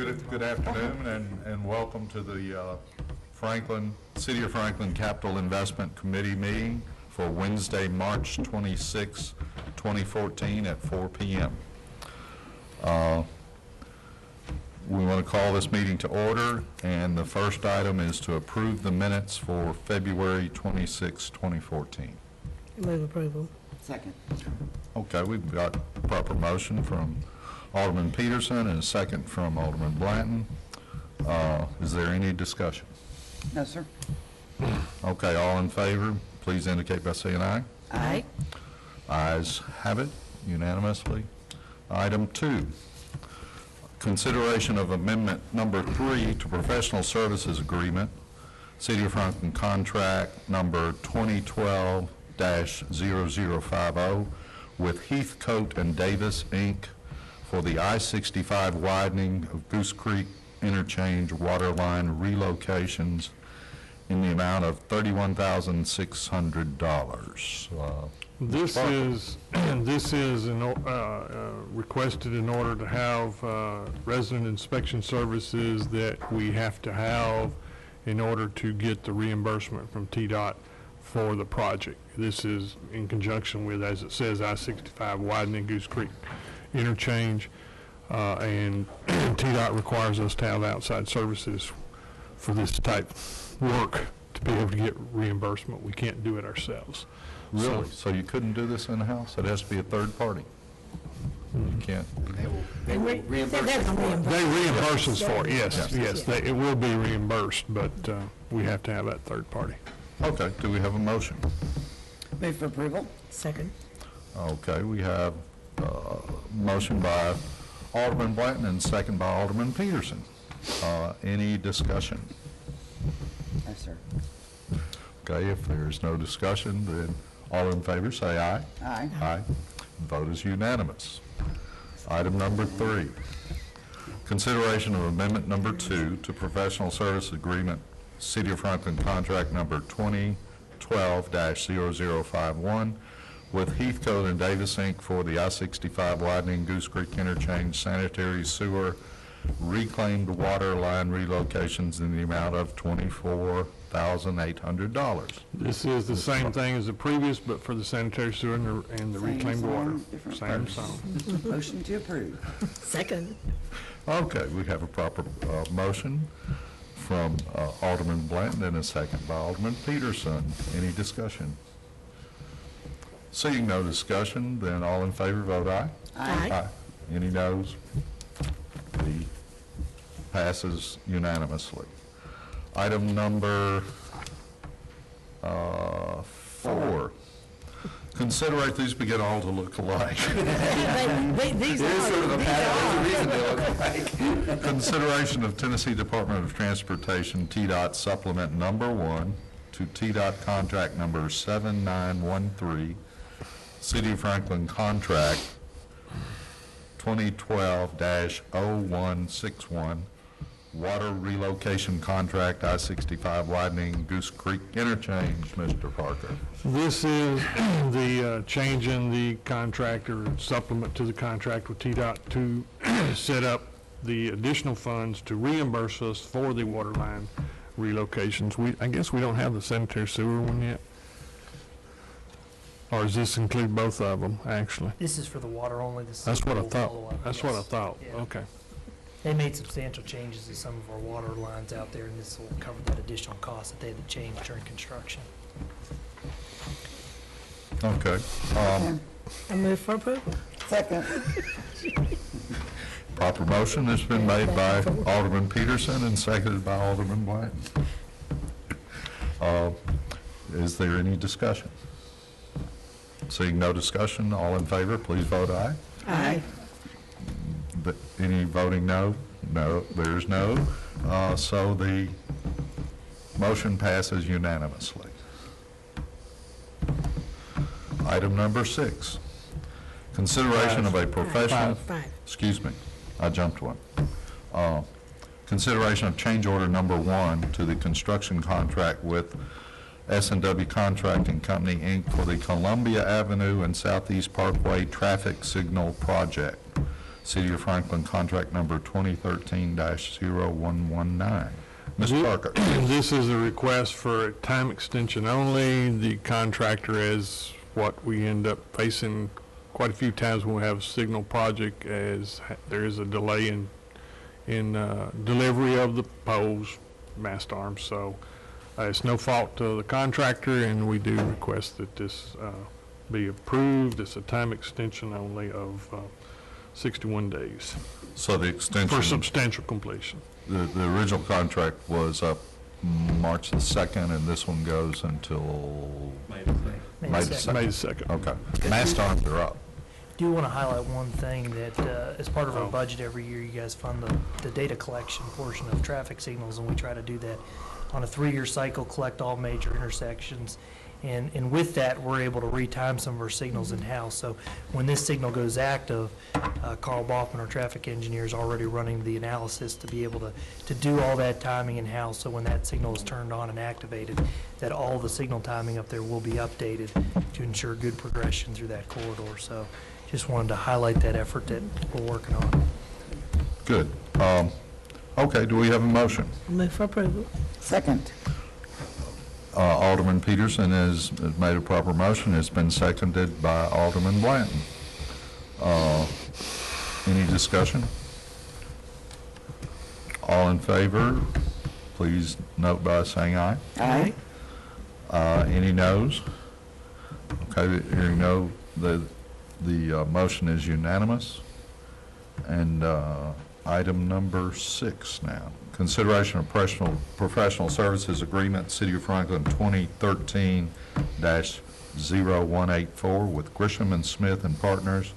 Good afternoon, and welcome to the City of Franklin Capital Investment Committee meeting for Wednesday, March 26, 2014 at 4 p.m. We want to call this meeting to order, and the first item is to approve the minutes for February 26, 2014. Move approval. Second. Okay, we've got a proper motion from Alderman Peterson and a second from Alderman Blanton. Is there any discussion? No, sir. Okay, all in favor, please indicate by saying aye. Aye. Ayes have it unanimously. Item 2, consideration of amendment number 3 to professional services agreement, City of Franklin contract number 2012-0050 with Heathcote and Davis, Inc. for the I-65 widening of Goose Creek interchange water line relocations in the amount of $31,600. This is requested in order to have resident inspection services that we have to have in order to get the reimbursement from TDOT for the project. This is in conjunction with, as it says, I-65 widening Goose Creek interchange, and TDOT requires us to have outside services for this type of work to be able to get reimbursement. We can't do it ourselves. Really? So you couldn't do this in-house? It has to be a third party? You can't? They will reimburse us for it. They reimburse us for it, yes, Yes. yes. It will be reimbursed, but we have to have that third party. Okay, do we have a motion? Move for approval. Second. Okay, we have motion by Alderman Blanton and second by Alderman Peterson. Any discussion? No, sir. Okay, if there's no discussion, then all in favor say aye. Aye. Aye. Vote is unanimous. Item number 3, consideration of amendment number 2 to professional service agreement, City of Franklin contract number 2012-0051 with Heathcote and Davis, Inc. for the I-65 widening Goose Creek interchange sanitary sewer reclaimed water line relocations in the amount of $24,800. This is the same thing as the previous, but for the sanitary sewer and the Same reclaimed song, water. different Same verse. song. Motion to approve. Second. Okay, we have a proper motion from Alderman Blanton and a second by Alderman Peterson. Any discussion? Seeing no discussion, then all in favor vote aye. Aye. Any noes? The passes unanimously. Item number 4. Considerate these begin all to look alike. These are. Consideration of Tennessee Department of Transportation TDOT Supplement Number 1 to TDOT Contract Number 7913, City of Franklin Contract 2012-0161, Water Relocation Contract I-65 widening Goose Creek interchange. Mr. Parker. This is the change in the contract or supplement to the contract with TDOT to set up the additional funds to reimburse us for the water line relocations. I guess we don't have the sanitary sewer one yet. Or does this include both of them, actually? This is for the water only. This is That's what I a thought. follow-up. That's what I Yes. thought. Yeah. Okay. They made substantial changes to some of our water lines out there, and this will cover that additional cost that they had to change during construction. Okay. I move for approval. Second. Proper motion has been made by Alderman Peterson and seconded by Alderman Blanton. Is there any discussion? Seeing no discussion, all in favor, please vote aye. Aye. Any voting no? No, there's no. So the motion passes unanimously. Item number 6, consideration of a professional, Five. excuse me, I jumped one. Consideration of change order number 1 to the construction contract with S&W Contracting Company, Inc. for the Columbia Avenue and Southeast Parkway Traffic Signal Project, City of Franklin contract number 2013-0119. Mr. Parker. This is a request for a time extension only. The contractor, is what we end up facing quite a few times when we have a signal project, as there is a delay in delivery of the poles, mast arms. So it's no fault to the contractor, and we do request that this be approved. It's a time extension only of 61 days So the for extension, substantial completion. the original contract was up March the 2nd, and this one goes until May the May 2nd. May the 2nd. Okay. Mast arms are up. Do want to highlight one thing that as part of our budget every year, you guys fund the data collection portion of traffic signals, and we try to do that on a 3-year cycle, collect all major intersections. And with that, we're able to retime some of our signals in-house. So when this signal goes active, Carl Baughman, our traffic engineer, is already running the analysis to be able to do all that timing in-house. So when that signal is turned on and activated, that all the signal timing up there will be updated to ensure good progression through that corridor. So just wanted to highlight that effort that we're working on. Good. Okay, do we have a motion? I move for approval. Second. Alderman Peterson has made a proper motion. It's been seconded by Alderman Blanton. Any discussion? All in favor, please note by saying aye. Aye. Any noes? Okay, hearing no, the motion is unanimous. And item number 6 now. Consideration of professional services agreement, City of Franklin 2013-0184 with Grisham and Smith and Partners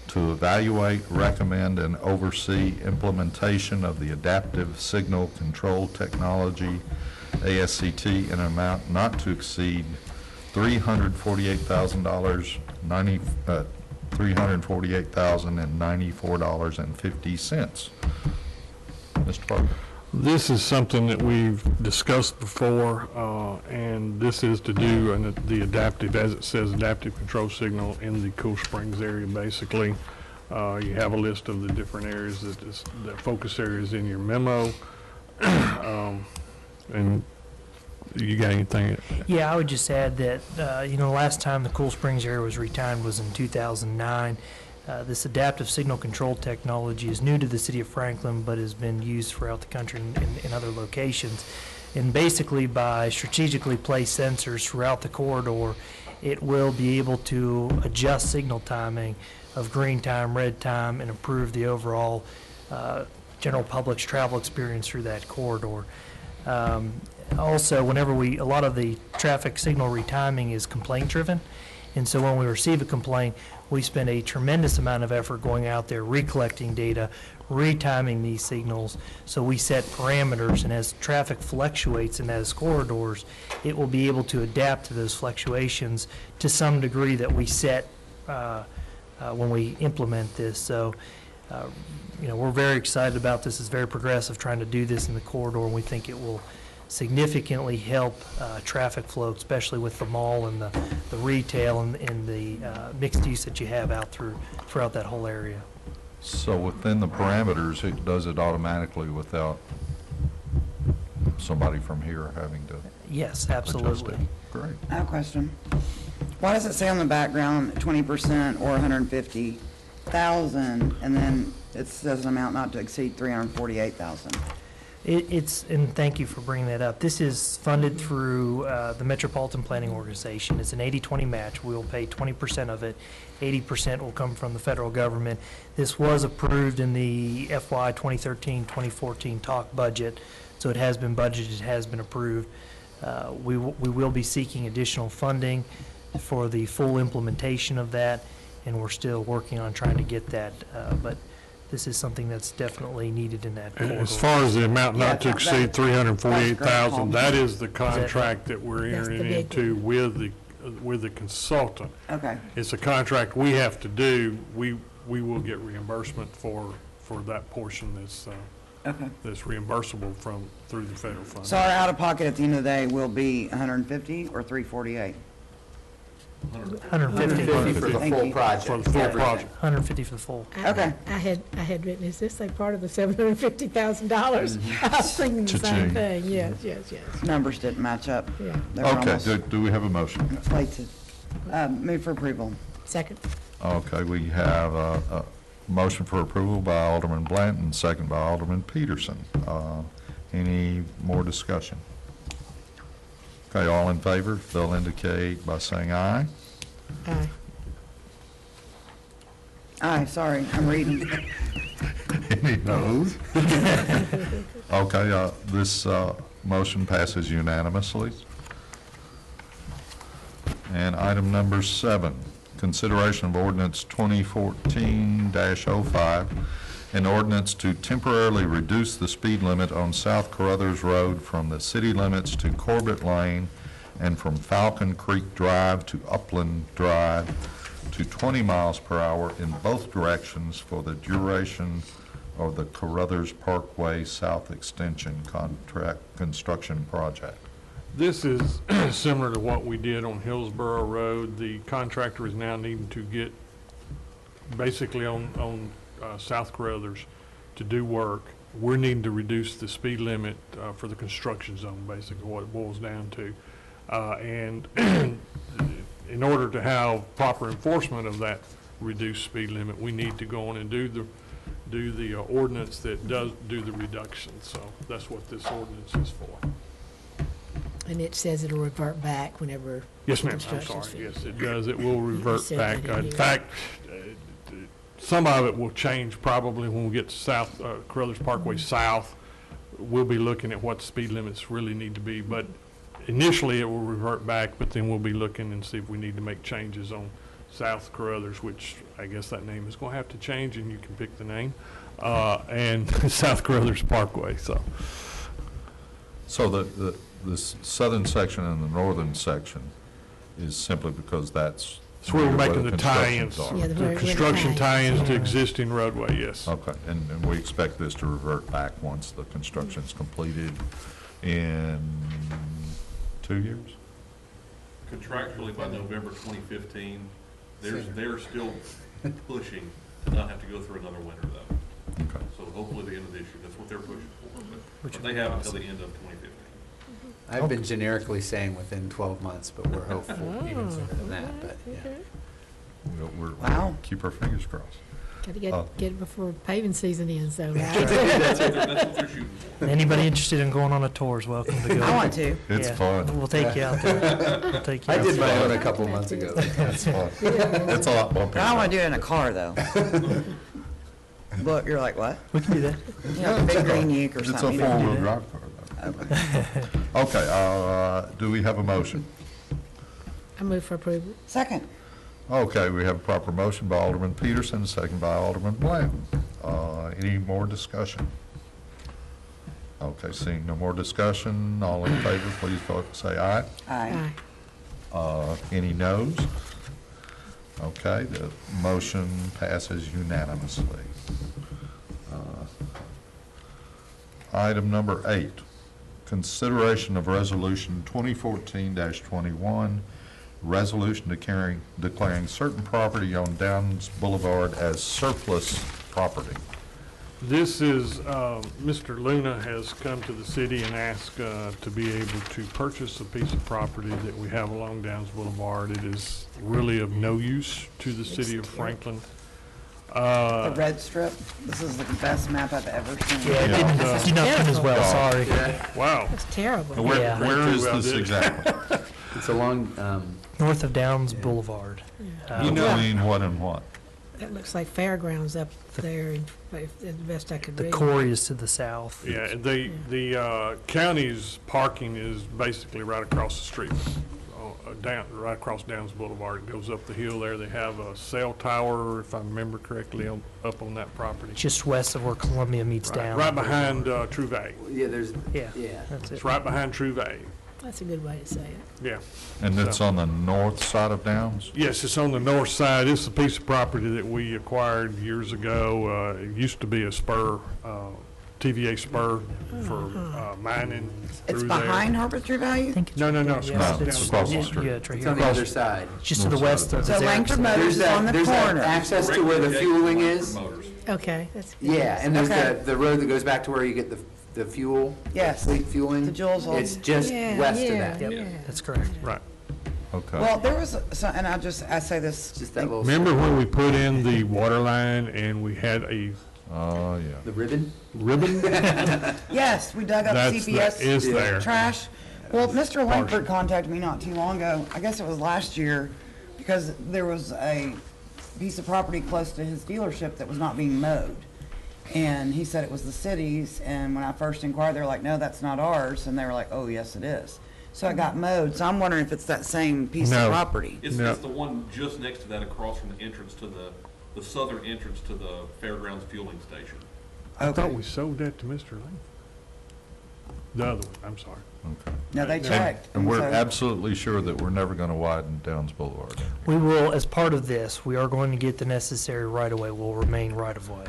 to evaluate, recommend, and oversee implementation of the Adaptive Signal Control Technology, ASCT, in an amount not to exceed $348,094.50. Mr. Parker. This is something that we've discussed before, and this is to do the adaptive, as it says, adaptive control signal in the Cool Springs area, basically. You have a list of the different areas the focus areas in your memo. And you got anything? Yeah, I would just add that, the last time the Cool Springs area was retimed was in 2009. This adaptive signal control technology is new to the city of Franklin, but has been used throughout the country in other locations. And basically, by strategically placed sensors throughout the corridor, it will be able to adjust signal timing of green time, red time, and improve the overall general public's travel experience through that corridor. Also, a lot of the traffic signal retiming is complaint-driven, and so when we receive a complaint, we spend a tremendous amount of effort going out there, recollecting data, retiming these signals, so we set parameters, and as traffic fluctuates in those corridors, it will be able to adapt to those fluctuations to some degree that we set when we implement this. So, we're very excited about this. It's very progressive, trying to do this in the corridor, and we think it will significantly help traffic flow, especially with the mall and the retail and the mixed use that you have out throughout that whole area. So within the parameters, it does it automatically without somebody from here having to Yes, adjust it? absolutely. Great. I have a question. Why does it say on the background 20% or 150,000, and then it says an amount not to exceed 348,000? And thank you for bringing that up. This is funded through the Metropolitan Planning Organization. It's an 80-20 match. We will pay 20% of it. 80% will come from the federal government. This was approved in the FY 2013-2014 TALK budget, so it has been budgeted, it has been approved. We will be seeking additional funding for the full implementation of that, and we're still working on trying to get that, but this is something that's definitely needed in that corridor. As far as the amount not to Yeah, exceed that's $348,000, great. that is the contract that we're That's the entering big into with the consultant. Okay. It's a contract we have to do. We will get reimbursement for that portion Okay. that's reimbursable through the federal fund. So our out-of-pocket at the end of the day will be 150 or 348? 150. 150 for the Thank full you. project. For the full everything. project. 150 for the full. Okay. I had written, is this a part of the $750,000? I was thinking the Cha-ching. same thing, yes. Numbers didn't match up. Yeah. They were Okay, almost do we have a motion? inflated. Move for approval. Second. Okay, we have a motion for approval by Alderman Blanton, second by Alderman Peterson. Any more discussion? Okay, all in favor, they'll indicate by saying aye. Aye. Aye, sorry, I'm reading. Any noes? Okay, this motion passes unanimously. And item number 7, consideration of ordinance 2014-05, an ordinance to temporarily reduce the speed limit on South Carruthers Road from the city limits to Corbett Lane and from Falcon Creek Drive to Upland Drive to 20 miles per hour in both directions for the duration of the Carruthers Parkway South Extension contract construction project. This is similar to what we did on Hillsborough Road. The contractor is now needing to get basically on South Carruthers to do work. We're needing to reduce the speed limit for the construction zone, basically what it boils down to. And in order to have proper enforcement of that reduced speed limit, we need to go on and do the ordinance that does do the reduction. So that's what this ordinance is for. And it says it'll revert back whenever. Yes, ma'am, I'm construction's sorry, finished. yes, it does, it will revert said back. that in In here. fact, some of it will change probably when we get to South, Carruthers Parkway South. We'll be looking at what speed limits really need to be, but initially it will revert back, but then we'll be looking and see if we need to make changes on South Carruthers, which I guess that name is gonna have to change, and you can pick the name, and South Carruthers Parkway, so. So this southern section and the northern section is simply because that's That's where we're making the constructions tie-ins, are. Yeah, the where the construction tie-ins tie-ins to are. existing roadway, yes. Okay, and we expect this to revert back once the construction's completed in 2 years? Contractually by November 2015, they're still pushing to not have to go through another winter though. Okay. So hopefully the end of this year, that's what they're pushing for, but Which they would be have until awesome. the end of 2015. I've been generically saying within 12 months, but we're hopeful even sooner than that, but yeah. Okay. We'll Wow. keep our fingers crossed. Gotta Oh. get it before paving season ends, though, right? That's what they're shooting for. Anybody interested in going on a tour is welcome to go. I want to. It's Yeah, fun. We'll take you out there. We'll take you I out did there. my own a couple months ago. It's fun. It's a lot more. I want to do it in a car, though. Look, you're like, what? We can do that. You know, big green Ute or It's a something. four-wheel drive car, though. Okay, do we have a motion? I move for approval. Second. Okay, we have a proper motion by Alderman Peterson, second by Alderman Blanton. Any more discussion? Okay, seeing no more discussion, all in favor, please vote, say aye. Aye. Any noes? Okay, the motion passes unanimously. Item number 8, consideration of resolution 2014-21, resolution declaring certain property on Downs Boulevard as surplus property. This is, Mr. Luna has come to the city and asked to be able to purchase a piece of property that we have along Downs Boulevard. It is really of no use to the city of Franklin. The red strip. This is the best map I've ever seen. Yeah, it didn't, did not print as well, sorry. Wow. That's terrible. Yeah. Where is Well, this did- exactly? It's along, North of Downs Boulevard. You mean what and what? That looks like fairgrounds up there, and the best I could The read. quarry is to the south. Yeah, the county's parking is basically right across the street, right across Downs Boulevard. It goes up the hill there. They have a cell tower, if I remember correctly, up on that property. Just west of where Columbia meets Downs. Right behind True Value. yeah, there's, Yeah, yeah. that's it. It's right behind True Value. That's a good way to say it. Yeah. And it's on the north side of Downs? Yes, it's on the north side. It's a piece of property that we acquired years ago. It used to be a spur TVA spur for mining It's through there. behind Harbor True I Value? think it's. No, no, no, yeah, it's it's- it's across the street. Yeah, it's right It's here. on the across- other side. Just to the west of. So Zach's. Langford Motors is on the There's that corner. access to where the fueling is. Motors. Okay, that's. Yeah, and there's Okay. the road that goes back to where you get the fuel. Yes. Fleet fueling. The Jules old- It's just Yeah, west of yeah, that. yeah. That's correct. Right. Okay. Well, there was, and I say this, It's just that little. Remember when we put in the water line and we had a Oh, yeah. The ribbon? ribbon? yes, we dug up That CPS is there. trash. Well, Mr. Langford contacted me not too long ago, I guess it was last year, because there was a piece of property close to his dealership that was not being mowed. And he said it was the city's, and when I first inquired, they were like, no, that's not ours, and they were like, oh, yes, it is. So it got mowed, so I'm wondering if it's that same piece No. of property. It's, No. it's the one just next to that across from the entrance to the southern entrance to the Fairgrounds fueling station. I thought Okay. we sold that to Mr. Lane. The other one, I'm sorry. Okay. No, they checked. And we're so- absolutely sure that we're never going to widen Downs Boulevard. We will, as part of this, we are going to get the necessary right-of-way, will remain right-of-way.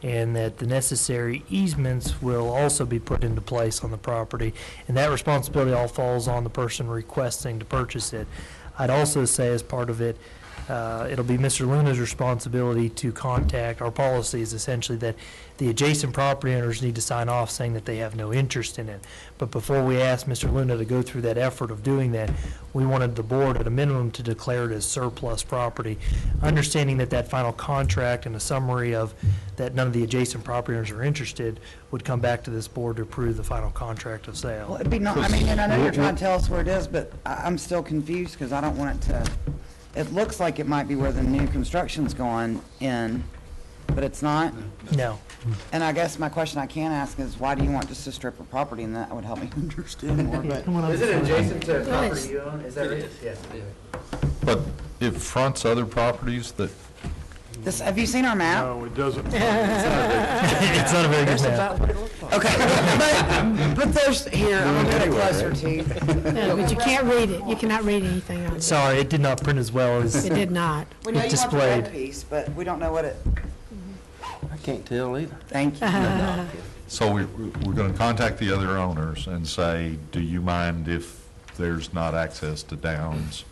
And that the necessary easements will also be put into place on the property. And that responsibility all falls on the person requesting to purchase it. I'd also say as part of it, it'll be Mr. Luna's responsibility to contact, our policy is essentially that the adjacent property owners need to sign off saying that they have no interest in it. But before we ask Mr. Luna to go through that effort of doing that, we wanted the board at a minimum to declare it as surplus property, understanding that that final contract and a summary of that none of the adjacent property owners are interested would come back to this board to approve the final contract of Well, sale. it'd be not, I mean, and I know you're trying to tell us where it is, but I'm still confused because I don't want it to, it looks like it might be where the new construction's going in, but it's not. No, And I guess my question I can ask is, why do you want just a strip of property? And that would help me understand more, but. Is it adjacent to Yes. property you own? Is that right? Yes, it is. But it fronts other properties that, This, have you seen our map? No, it doesn't. it's not a very good map. Okay, but there's, here, I'm gonna get it closer to you. No, but you can't read it. You cannot read anything on it. Sorry, it did not print as well as, It did not. We know It you want the red displayed. piece, but we don't know what it, I can't tell either. thank you. so we're going to contact the other owners and say, do you mind if there's not access to Downs,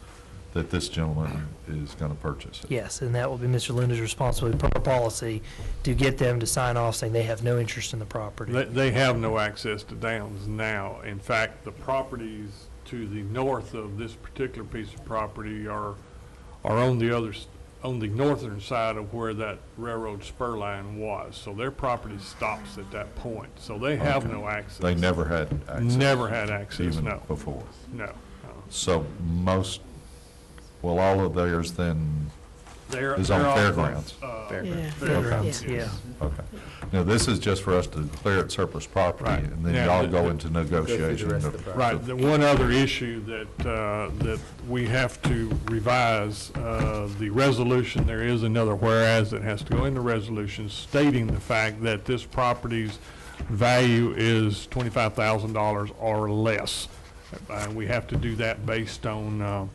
that this gentleman is going to purchase it? yes, and that will be Mr. Luna's responsibility per policy to get them to sign off saying they have no interest in the property. They have no access to Downs now. In fact, the properties to the north of this particular piece of property are on the on the northern side of where that railroad spur line was. So their property stops at that point. So they have Okay. no access. They never had access? Never had access, Even no, before? no. So most, well, all of theirs then, They're Is on they're off of, Fairgrounds. Yeah. Fairgrounds, Yeah. yes. okay. Now, this is just for us to declare it surplus property, Right. and then Yeah, y'all the- go the- into Go through negotiation. the rest of the process. Right, the one other issue that we have to revise, the resolution, there is another whereas that has to go in the resolution stating the fact that this property's value is $25,000 or less. We have to do that based on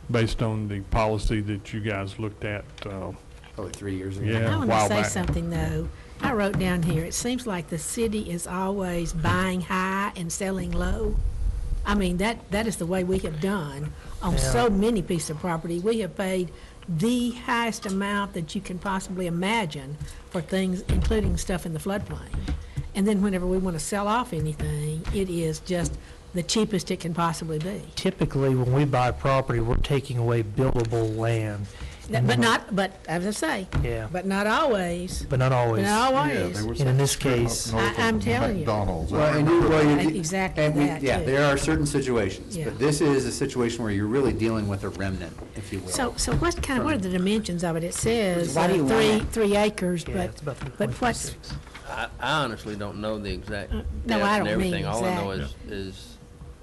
the policy that you guys looked at, Probably 3 years ago. Yeah. I a want while to say back. something, though. I wrote down here, it seems like the city is always buying high and selling low. I mean, that is the way we have done on so many pieces of property. We have paid the highest amount that you can possibly imagine for things, including stuff in the floodplain. And then whenever we want to sell off anything, it is just the cheapest it can possibly be. Typically, when we buy property, we're taking away buildable land. But not, but as I say, Yeah, but not always, but not but always. not always. And in this case, I'm telling you. McDonald's. Well, and Exactly and we, that, yeah, too. there are certain situations, Yeah. but this is a situation where you're really dealing with a remnant, if you will. So what are the dimensions of it? It says Why do you want it? 3 acres, yeah, but, it's about but what's, 3.26. I honestly don't know the exact no, depth I and don't mean everything. All I know exact. is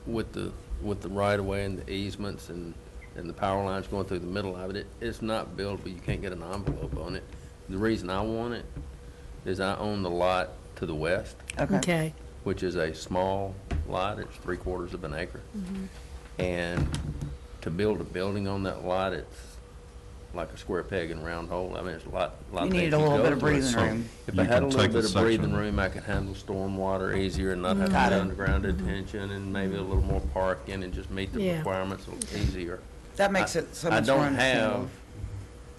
with the right of way and the easements and the power lines going through the middle of it, it's not buildable. You can't get an envelope on it. The reason I want it is I own the lot to the west, okay. which is a small lot. It's 3/4 of an acre. Mm-hmm. And to build a building on that lot, like a square peg in a round hole. I mean, it's a lot You things needed a can little go bit of to it. breathing So- room. If You I had a can little take bit a of breathing section- room, I could handle stormwater easier and not have to Got do it. underground detention and maybe a little more parking and just meet the Yeah. requirements easier. That makes it so much more understandable.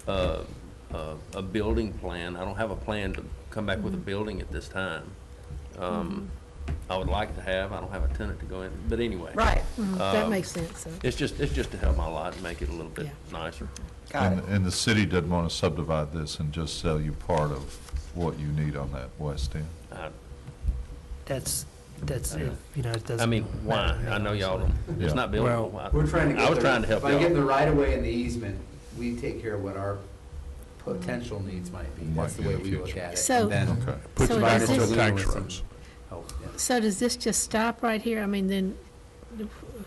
I don't have a building plan. I don't have a plan to come back with a building at this time. I would like to have, I don't have a tenant to go in, but anyway. Right, That makes sense, so. It's just to help my lot and make it a little bit Yeah. nicer. got it. And the city doesn't want to subdivide this and just sell you part of what you need on that west end. I That's, if, you know, it doesn't. I mean, why? matter to me, I know y'all honestly. don't, it's Yeah. not buildable. Why? We're trying to get I was the- trying to help By getting the y'all. right of way and the easement, we take care of what our potential needs might be. Might That's the be way in the we look future. at it. So- And then Okay. Puts So it back does into this- the tax Lewis and rolls. help, yeah. So does this just stop right here? I mean, then,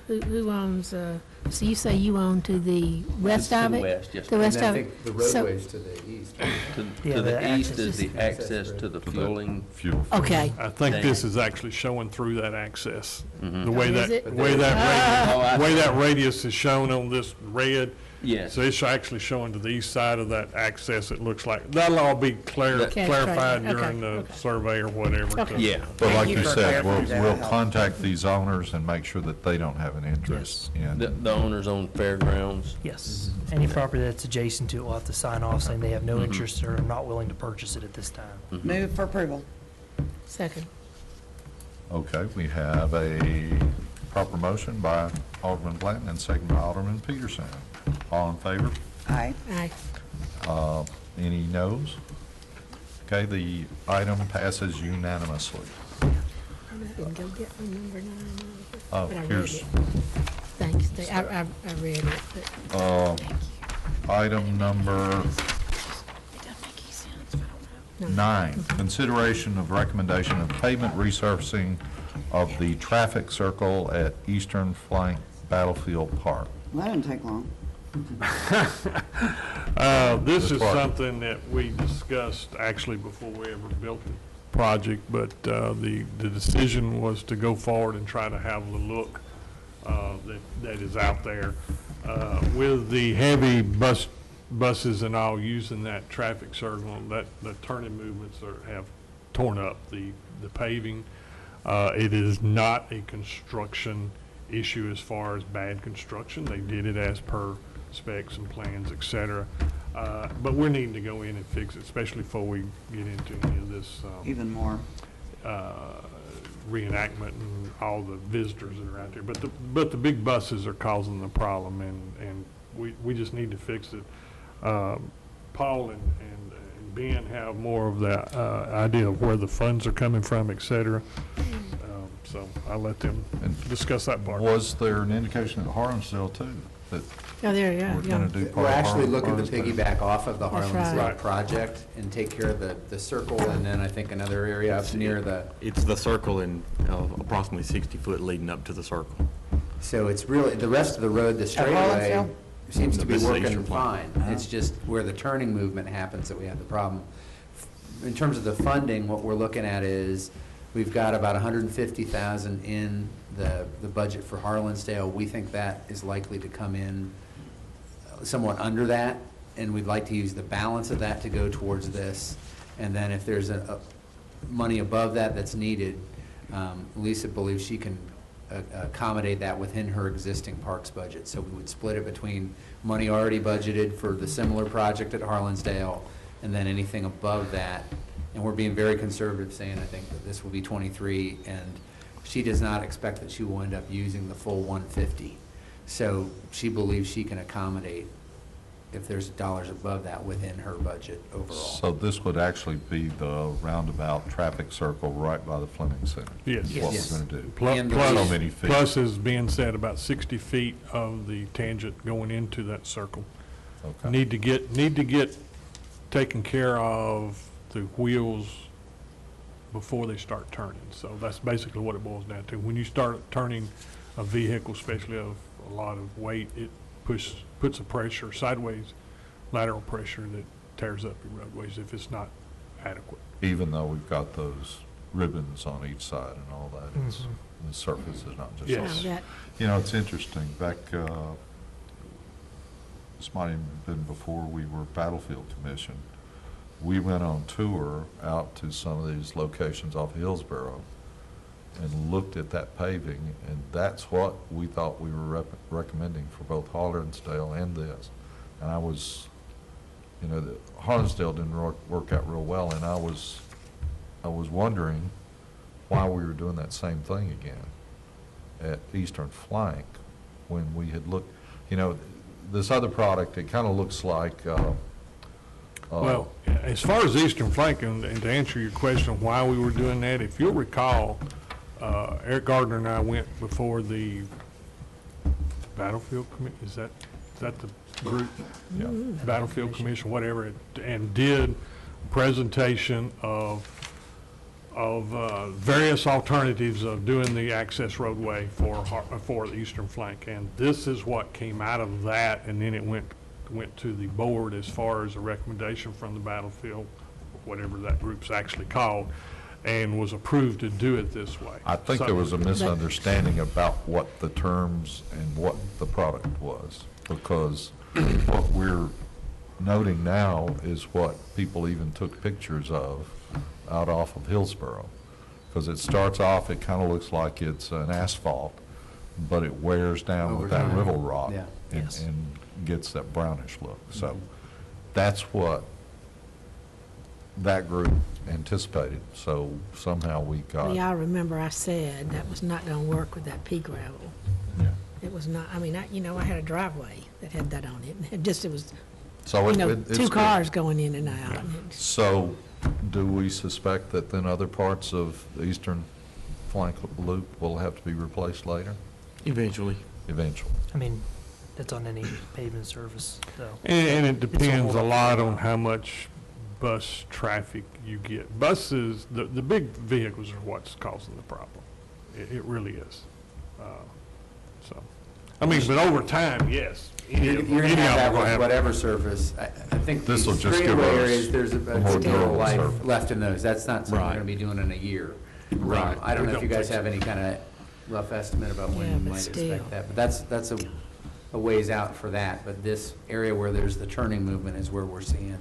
who owns, so you say you own to the west To of the it? west, yes, The ma'am. west And I of it? think the So- roadways to the east. Yeah, To the the east access is the is- access to the To that fueling. Fuel. Okay, I think this is actually showing through that access. The way Oh, that, is it? way that Oh, I radius, way see. that radius is shown on this red. Yes. So it's actually showing to the east side of that access, it looks like. That'll all be Okay, clarified okay, during the okay. survey or whatever. Okay. Yeah. But like Thank you you for said, clarifying that. we'll Help. contact these owners and make sure that they don't have an interest in. The owners own fairgrounds. Yes. Any property that's adjacent to it will have to sign off saying they have no interest or are not willing to purchase it at this time. Move for approval. second. Okay, we have a proper motion by Alderman Blanton and second by Alderman Peterson. All in favor? Aye. Aye. Any noes? Okay, the item passes unanimously. I didn't go get my number 9. Oh, But I read here's, it. Thanks, I read it, but item number it doesn't make any sense, I don't know. 9, consideration of recommendation of pavement resurfacing of the traffic circle at Eastern Flank Battlefield Park. Well, that didn't take long. This is Ms. Parker. something that we discussed actually before we ever built the project, but the decision was to go forward and try to have the look that is out there. With the heavy buses and all using that traffic circle, that the turning movements have torn up the paving. It is not a construction issue as far as bad construction. They did it as per specs and plans, et cetera. But we're needing to go in and fix it, especially before we get into any of this Even more. reenactment and all the visitors that are out there. But the big buses are causing the problem, and we just need to fix it. Paul and Ben have more of that idea of where the funds are coming from, et cetera. So I'll let them discuss that part. Was there an indication at Harlensdale too, that Oh, there you we're go, going yeah. to do part We're of actually looking to Harlensdale? piggyback off of the That's Harlem right. project and take care of the circle and then I think another area up near the, It's the circle and approximately 60 foot leading up to the circle. so it's really, the rest of the road, the straightaway, Harlensdale? seems to be This is working Eastern fine. Plain. It's just where the turning movement happens that we have the problem. In terms of the funding, what we're looking at is, we've got about 150,000 in the budget for Harlansdale. We think that is likely to come in somewhat under that, and we'd like to use the balance of that to go towards this. And then if there's a money above that that's needed, Lisa believes she can accommodate that within her existing parks budget. So we would split it between money already budgeted for the similar project at Harlansdale, and then anything above that. And we're being very conservative, saying, I think, that this will be 23, and she does not expect that she will end up using the full 150. So she believes she can accommodate if there's dollars above that within her budget overall. So this would actually be the roundabout traffic circle right by the Fleming Center? Yes. Is what Yes. we're going to do? And the- So Plus, many feet. plus is being said, about 60 feet of the tangent going into that circle. Okay. Need to get taken care of the wheels before they start turning. So that's basically what it boils down to. When you start turning a vehicle, especially of a lot of weight, it puts a pressure, sideways lateral pressure that tears up your roadways if it's not adequate. Even though we've got those ribbons on each side and all that, it's, the surface is not just. Yes. Oh, that, You know, it's interesting, back, this might have been before we were Battlefield Commission, we went on tour out to some of these locations off Hillsborough and looked at that paving, and that's what we thought we were recommending for both Harlansdale and this. And I was, the Harlansdale didn't work out real well, and I was wondering why we were doing that same thing again at Eastern Flank when we had looked, this other product, it kind of looks like, Well, as far as Eastern Flank, and to answer your question why we were doing that, if you'll recall, Eric Gardner and I went before the Battlefield is that the group? Yeah. Battlefield Commission, whatever, and did a presentation of various alternatives of doing the access roadway for the Eastern Flank. And this is what came out of that, and then it went to the board as far as a recommendation from the Battlefield, whatever that group's actually called, and was approved to do it this way. I think there was a misunderstanding about what the terms and what the product was, because what we're noting now is what people even took pictures of out off of Hillsborough. Because it starts off, it kind of looks like it's an asphalt, but it wears down with that time. riddle rock Yeah. and gets that brownish look. So that's what that group anticipated. So somehow we got. Y'all remember I said that was not gonna work with that pea gravel. Yeah. It was not, I had a driveway that had that on it. It was, So it's two good. cars going in and out. And it- So, do we suspect that then other parts of the Eastern Flank Loop will have to be replaced later, Eventually. eventually? I mean, that's on any pavement surface, so. And it depends a whole- lot on how much bus traffic you get. Buses, the big vehicles are what's causing the problem. It really is. So, I mean, but over time, yes. You're gonna have that with whatever surface. I think the This'll just give straightaway us areas, there's a more a still durable life surface. left in those. That's not something we're Right. gonna be doing in a year. Right. I don't know if you guys We don't have any kind of rough estimate about when Yeah, you but might still. expect that. But that's a ways out for that. But this area where there's the turning movement is where we're seeing.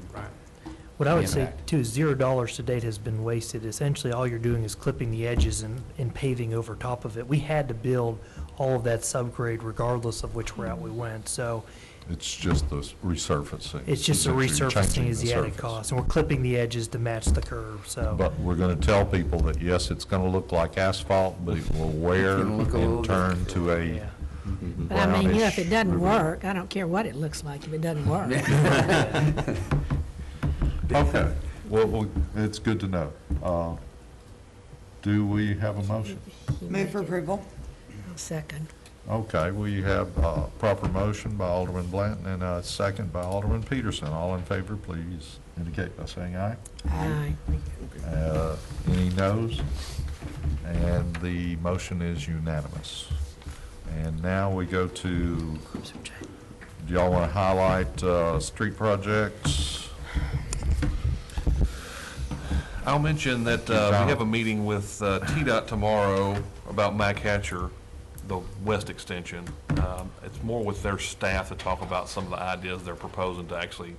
What I would the say impact. too is $0 to date has been wasted. Essentially, all you're doing is clipping the edges and paving over top of it. We had to build all of that subgrade regardless of which route we went, so It's just the resurfacing. it's just the Essentially, you're resurfacing changing is the added surface. cost. And we're clipping the edges to match the curve, so. But we're gonna tell people that, yes, it's gonna look like asphalt, but it will wear It'll look a little and turn to a Yeah. But I mean, if brownish it doesn't river. work, I don't care what it looks like if it doesn't work. Okay, well, it's good to know. Do we have a motion? Move for approval. Second. Okay, we have a proper motion by Alderman Blanton and a second by Alderman Peterson. All in favor, please indicate by saying aye. Aye. Any noes? And the motion is unanimous. And now we go to, do y'all want to highlight street projects? I'll mention that we have a meeting with TDOT tomorrow about Mac Hatcher, the west extension. It's more with their staff to talk about some of the ideas they're proposing to actually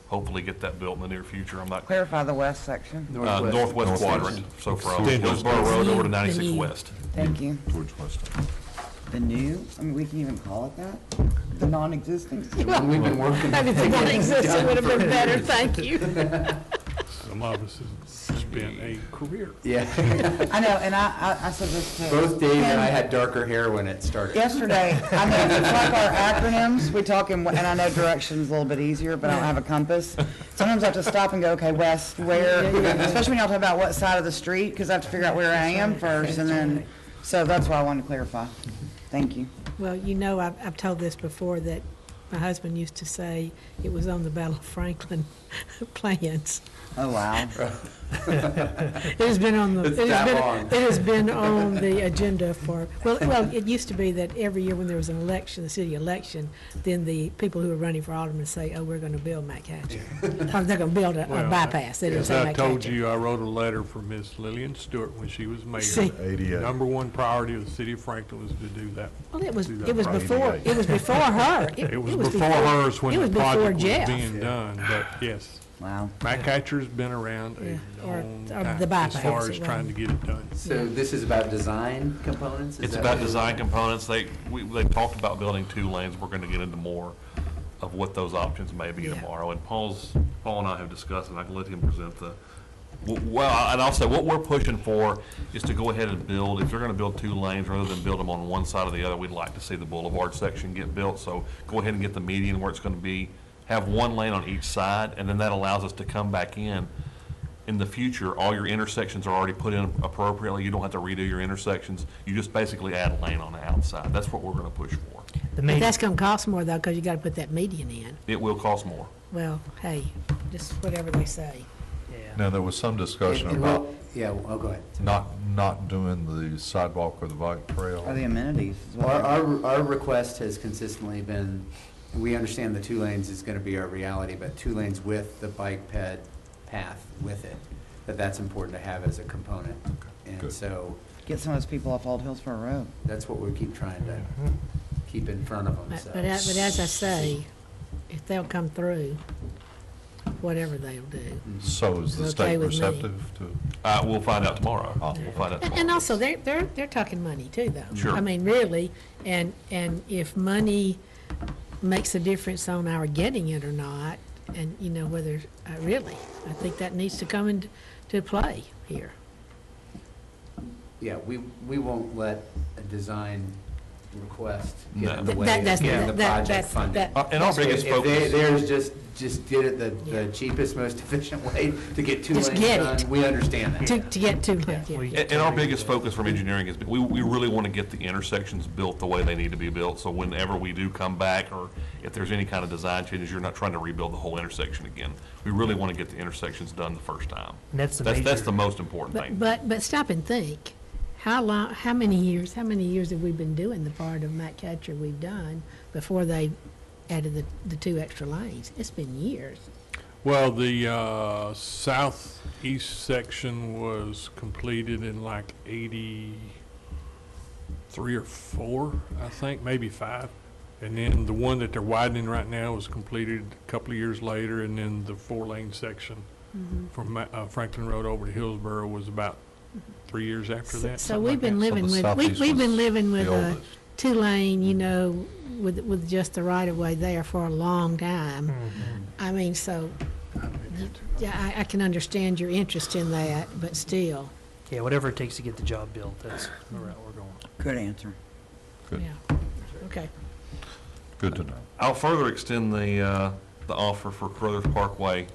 hopefully get that built in the near future. I'm not, Clarify the west section. northwest quadrant, so from Extension. Hillsborough Road over to The 96 new- West. Thank you. Towards Weston. The new, I mean, we can even call it that? The non-existing? We've been working. Maybe if it didn't exist, it would have been better, thank you. Some of us have spent a career. Yeah. I know, and I said this to. Both Dave and I Ken had darker hair when it started. Yesterday, I know, it's like our acronyms, we talk in, and I know direction's a little bit easier, but I don't have a compass. Sometimes I have to stop and go, okay, west, where, especially when y'all talk about what side of the street, because I have to figure out where I am first, and then, so that's why I wanted to clarify. Thank you. Well, I've told this before, that my husband used to say it was on the Battle of Franklin plans. Oh, wow. It has been on the, It's that long. it has been on the agenda for, well, it used to be that every year when there was an election, the city election, then the people who were running for alderman say, oh, we're gonna build Mac Hatcher. Or they're gonna build a Well, bypass. They didn't As say I Mac told Hatcher. you, I wrote a letter for Miss Lillian Stewart when she was See. mayor. 88. Number one priority of the city of Franklin was to do that. Well, it was do that project. before her. It was It was before before- hers when it the was before project was Jeff. being done, but yes. Wow. Matt Catcher's been around Yeah, a or- long or time the as bypass, far it as trying to get it done. So this is about design components? Is It's that about what it is? design components. They talked about building 2 lanes. We're gonna get into more of what those options may be Yeah. tomorrow. And Paul and I have discussed, and I can let him present well, and I'll say, what we're pushing for is to go ahead and build, if you're gonna build 2 lanes, rather than build them on one side or the other, we'd like to see the boulevard section get built. So go ahead and get the median where it's gonna be, have 1 lane on each side, and then that allows us to come back in the future. All your intersections are already put in appropriately. You don't have to redo your intersections. You just basically add a lane on the outside. That's what we're gonna push for. The But main, that's gonna cost more though, because you gotta put that median in. It will cost more. Well, hey, just whatever they say. yeah. Now, there was some discussion It about will- Yeah, well, go ahead. not doing the sidewalk or the bike trail. Or the amenities as well. Our request has consistently been, we understand the 2 lanes is gonna be our reality, but 2 lanes with the bike ped path with it, that's important to have as a component. And good. so, Get some of those people off Old Hillsborough Road. that's what we keep trying to keep in front of them, But, so. but as I say, if they'll come through, whatever they'll do. Mhm. So is the It's state okay with me. receptive to? We'll find out tomorrow. Oh. We'll find out tomorrow. And also, they're talking money too, though. Sure. I mean, really, and if money makes a difference on our getting it or not, and, you know, whether, really, I think that needs to come into play here. Yeah, we won't let a design request get No. in the way That- that's- of getting the that- project that's- funded. that- And our biggest If they- focus, There's just get it Yeah. the cheapest, most efficient way to get 2 Just lanes get done, it. we understand that. To get to, yeah. We- and our biggest focus from engineering is, we really want to get the intersections built the way they need to be built. So whenever we do come back, or if there's any kind of design changes, you're not trying to rebuild the whole intersection again. We really want to get the intersections done the first time. And that's the That's major, the most important thing. But stop and think. How many years have we been doing the part of Matt Catcher we've done before they added the 2 extra lanes? It's been years. Well, the southeast section was completed in like 83 or 4, I think, maybe 5. And then the one that they're widening right now was completed a couple of years later, and then the 4-lane section from Franklin Road over to Hillsborough was about 3 years after that. So something we've like been that. living the with, southeast we've been was living with the a oldest. 2-lane, you know, with just the right of way there for a long time. I mean, so, yeah, I can understand your interest in that, but still, yeah, whatever it takes to get the job built, that's the route we're going. Good answer. Good. yeah. Okay. Good to know. I'll further extend the offer for Carruthers Parkway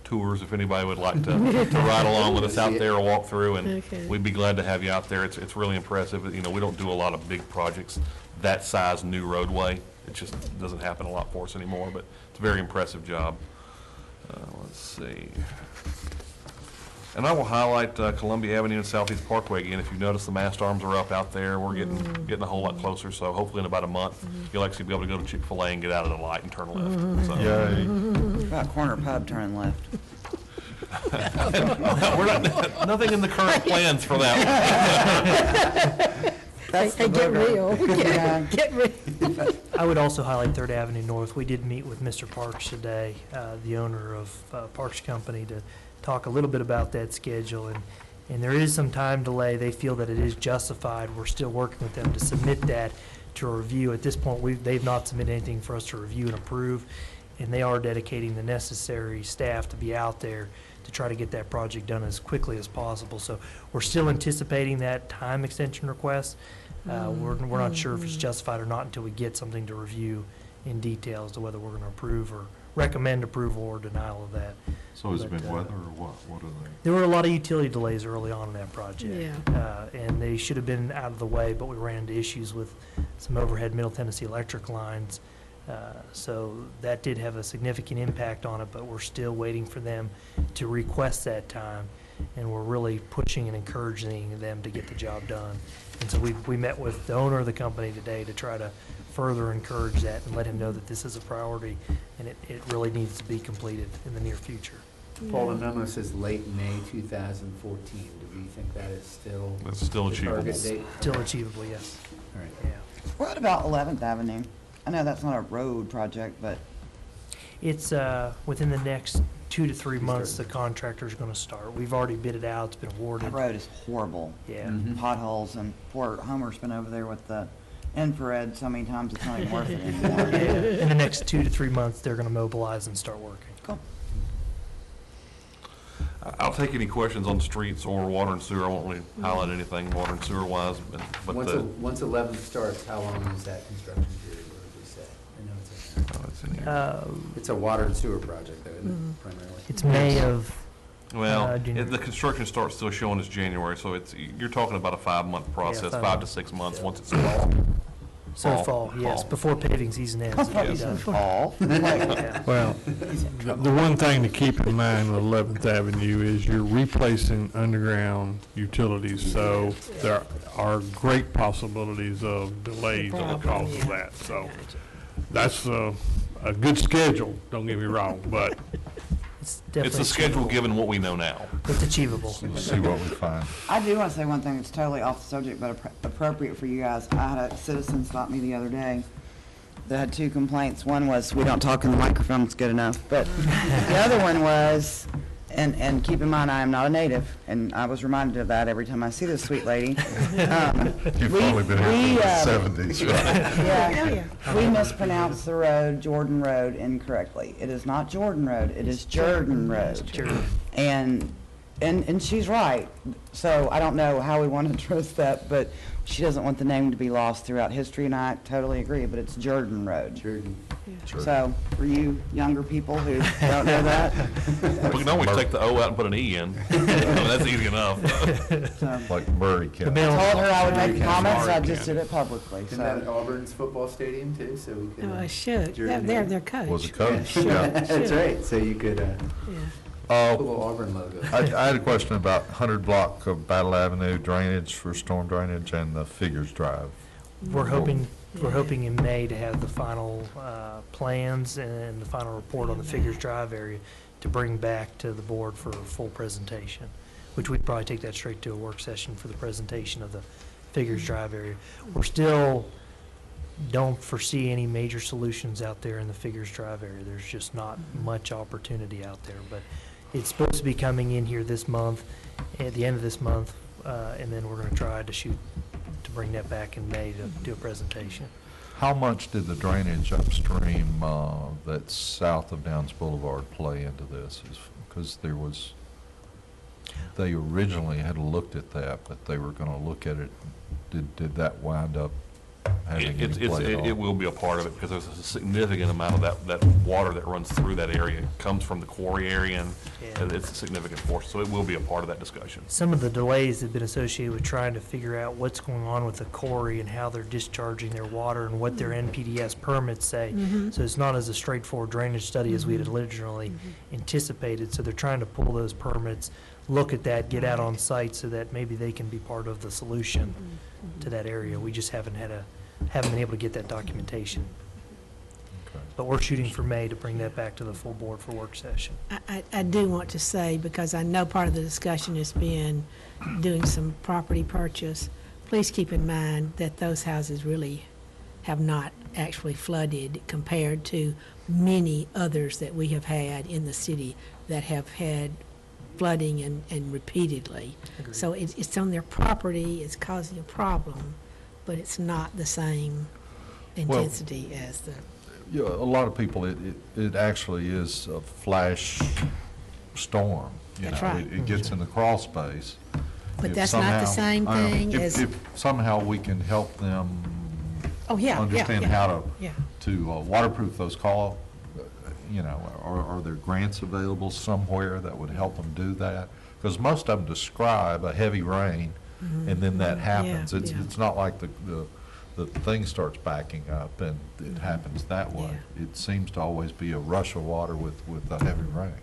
tours, if anybody would like to ride along with us out there or walk through, and Okay. we'd be glad to have you out there. It's really impressive. You know, we don't do a lot of big projects that size, new roadway. It just doesn't happen a lot for us anymore, but it's a very impressive job. Let's see. And I will highlight Columbia Avenue and Southeast Parkway again. If you notice, the mast arms are up out there. We're getting a whole lot closer, so hopefully in about a month, you'll actually be able to go to Chick-fil-A and get out of the light and turn left. So- Yay. About corner pub, turn left. We're not, nothing in the current plans for that one. That's Hey, the get booger. real. Yeah. Get real. I would also highlight 3rd Avenue North. We did meet with Mr. Parks today, the owner of Parks Company, to talk a little bit about that schedule. And there is some time delay. They feel that it is justified. We're still working with them to submit that to a review. At this point, they've not submitted anything for us to review and approve, and they are dedicating the necessary staff to be out there to try to get that project done as quickly as possible. So we're still anticipating that time extension request. We're not sure if it's justified or not until we get something to review in detail as to whether we're going to approve or recommend approval or denial of that. So has it But, been weather or what? What are they? There were a lot of utility delays early on in that project. Yeah. And they should have been out of the way, but we ran into issues with some overhead Middle Tennessee electric lines. So that did have a significant impact on it, but we're still waiting for them to request that time. And we're really pushing and encouraging them to get the job done. And so we met with the owner of the company today to try to further encourage that and let him know that this is a priority and it really needs to be completed in the near future. Paul, the memo says late May 2014. Do we think that is still? That's still the target achievable. date? Still achievable, yes. All right. Yeah. What about 11th Avenue? I know that's not a road project, but It's within the next 2 to 3 months, the contractor's going to start. We've already bid it out, it's been that awarded. road is horrible. Yeah. Mhm. Potholes, and poor Homer's been over there with the infrared so many times it's not even worth it anymore. In the next 2 to 3 months, they're going to mobilize and start working. Cool. I'll take any questions on streets or water and sewer. I won't really highlight anything water and sewer wise, but Once 11 starts, how long is that construction period, what did we say? I know it's in there. it's in here. It's a water and sewer project, though, isn't it, primarily? It's May of, Well, January. the construction starts still showing as January, so you're talking about a 5-month process, 5 5 to 6 months, once it's installed. fall, yes, before paving season ends. it'll be done. Fall. Yeah. Well, the one thing to keep in mind with 11th Avenue is you're replacing underground utilities, so there are great possibilities of delays because of that. So that's a good schedule, don't get me wrong, but It's It's definitely a schedule given what we know now. It's achievable. See what we find. I do want to say one thing that's totally off the subject, but appropriate for you guys. I had a citizen stop me the other day that had 2 complaints. One was, we don't talk in the microphone, it's good enough. But the other one was, and keep in mind, I am not a native, and I was reminded of that every time I see this sweet lady. You've We- only been here we, from the 70s, right? Yeah, we mispronounced the road, Jordan Road, incorrectly. It is not Jordan Road, it is Jordan Road. And she's right. So I don't know how we want to address that, but she doesn't want the name to be lost throughout history, and I totally agree, but it's Jordan Road. Jordan. So for you younger people who don't know that, We can always take the O out and put an E in. I mean, that's easy enough. so. Like Murray County. mail- I told her I would make the comments, I Sorry, just Ken. did it publicly, Isn't that at so. Auburn's football stadium, too, so we could... Oh, I should. Jordan They're Road. their coach. Was a coach, yeah. That's right, so you could, Yeah. put a Uh, little Auburn logo. I had a question about 100 block of Battle Avenue drainage for storm drainage and the Figures Drive. We're hoping in May to have the final plans and the final report on the Figures Drive area to bring back to the board for a full presentation, which we'd probably take that straight to a work session for the presentation of the Figures Drive area. We're still don't foresee any major solutions out there in the Figures Drive area. There's just not much opportunity out there, but it's supposed to be coming in here this month, at the end of this month, and then we're going to try to shoot to bring that back in May to do a presentation. How much did the drainage upstream that's south of Downs Boulevard play into this? Because they originally had looked at that, but they were going to look at it. Did that wind up having any play at all? It will be a part of it, because there's a significant amount of that water that runs through that area, comes from the quarry area, Yeah. and it's a significant portion, so it will be a part of that discussion. Some of the delays have been associated with trying to figure out what's going on with the quarry and how they're discharging their water and what their NPDES permits say. So it's not as a straightforward drainage study as we had originally anticipated. So they're trying to pull those permits, look at that, get out on site so that maybe they can be part of the solution to that area. We just haven't been able to get that documentation. Okay. But we're shooting for May to bring that back to the full board for work session. I do want to say, because I know part of the discussion has been doing some property purchase, please keep in mind that those houses really have not actually flooded compared to many others that we have had in the city that have had flooding and repeatedly. Agreed. So it's on their property, it's causing a problem, but it's not the same intensity as the. Yeah, a lot of people, it actually is a flash storm. That's know. right. It gets in the crawl space. But If that's not the somehow- same I know, thing as. If somehow we can help them Oh, yeah, understand yeah. how Yeah. to waterproof those are there grants available somewhere that would help them do that? Because most of them describe a heavy rain, and then that happens. Mm-hmm. Yeah. It's not like the thing starts backing up and it happens that way. Yeah. It seems to always be a rush of water with a heavy rain.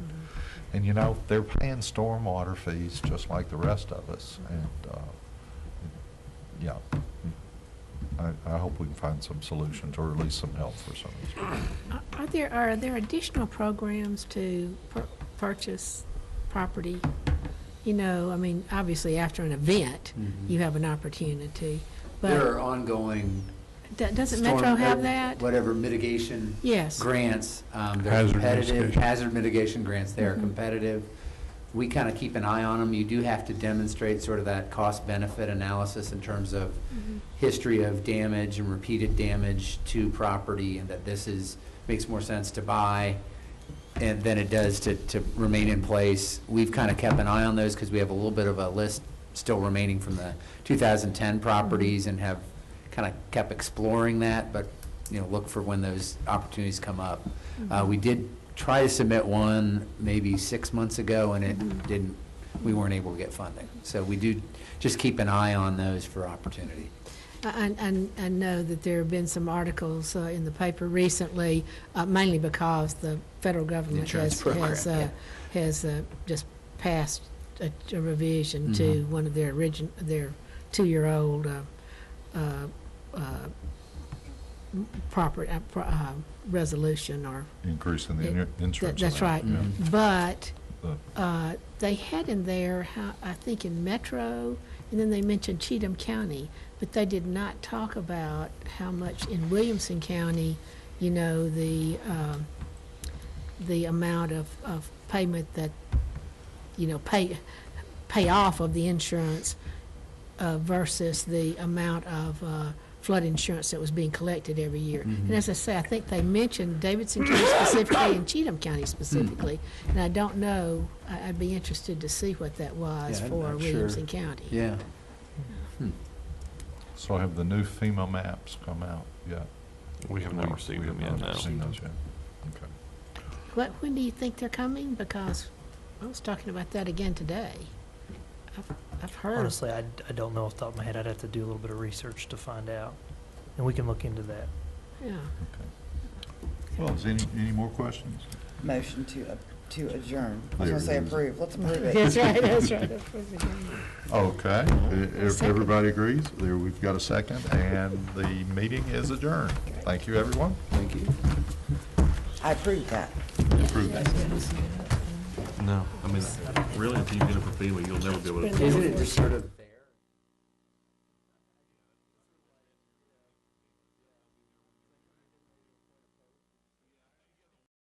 And they're paying stormwater fees just like the rest of us, and, yeah. I hope we can find some solutions, or at least some help for some of these people. Are there additional programs to purchase property? Obviously after an event, you have an opportunity, There but are ongoing Doesn't storm- Metro have that? Whatever mitigation Yes. grants, they're Hazard competitive, mitigation. hazard mitigation grants, they are competitive. We kind of keep an eye on them. You do have to demonstrate sort of that cost-benefit analysis in terms of history of damage and repeated damage to property, and that makes more sense to buy and than it does to remain in place. We've kind of kept an eye on those because we have a little bit of a list still remaining from the 2010 properties and have kind of kept exploring that, but, look for when those opportunities come up. We did try to submit one maybe 6 months ago, and we weren't able to get funding. So we do just keep an eye on those for opportunity. I know that there have been some articles in the paper recently, mainly because the federal government Insurance program, has just passed a revision to one of their their 2-year-old property resolution or. Increasing the insurance. That's right. amount, But But they had in there, I think in Metro, and then they mentioned Cheatham County, but they did not talk about how much in Williamson County, the amount of payment that, pay off of the insurance versus the amount of flood insurance that was being collected every year. And as I say, I think they mentioned Davidson County specifically and Cheatham County specifically. And I don't know, I'd be interested to see what that was Yeah, I'm for not sure. Williamson County. Yeah. So have the new FEMA maps come out yet? We have not received them yet, have no. not seen those yet. Okay. When do you think they're coming? Because I was talking about that again today. I've heard. Honestly, I don't know off the top of my head. I'd have to do a little bit of research to find out, and we can look into that. Yeah. Well, is any more questions? Motion to adjourn. I was There gonna say it is. approve. Let's approve it. That's right, that's right. Okay, Second. everybody agrees, there, we've got a second, and the meeting is adjourned. Thank you, everyone. Thank you. I approve that. Approved. No, I mean, really, until you get it for FEMA, you'll never be able to. Isn't it just sort of?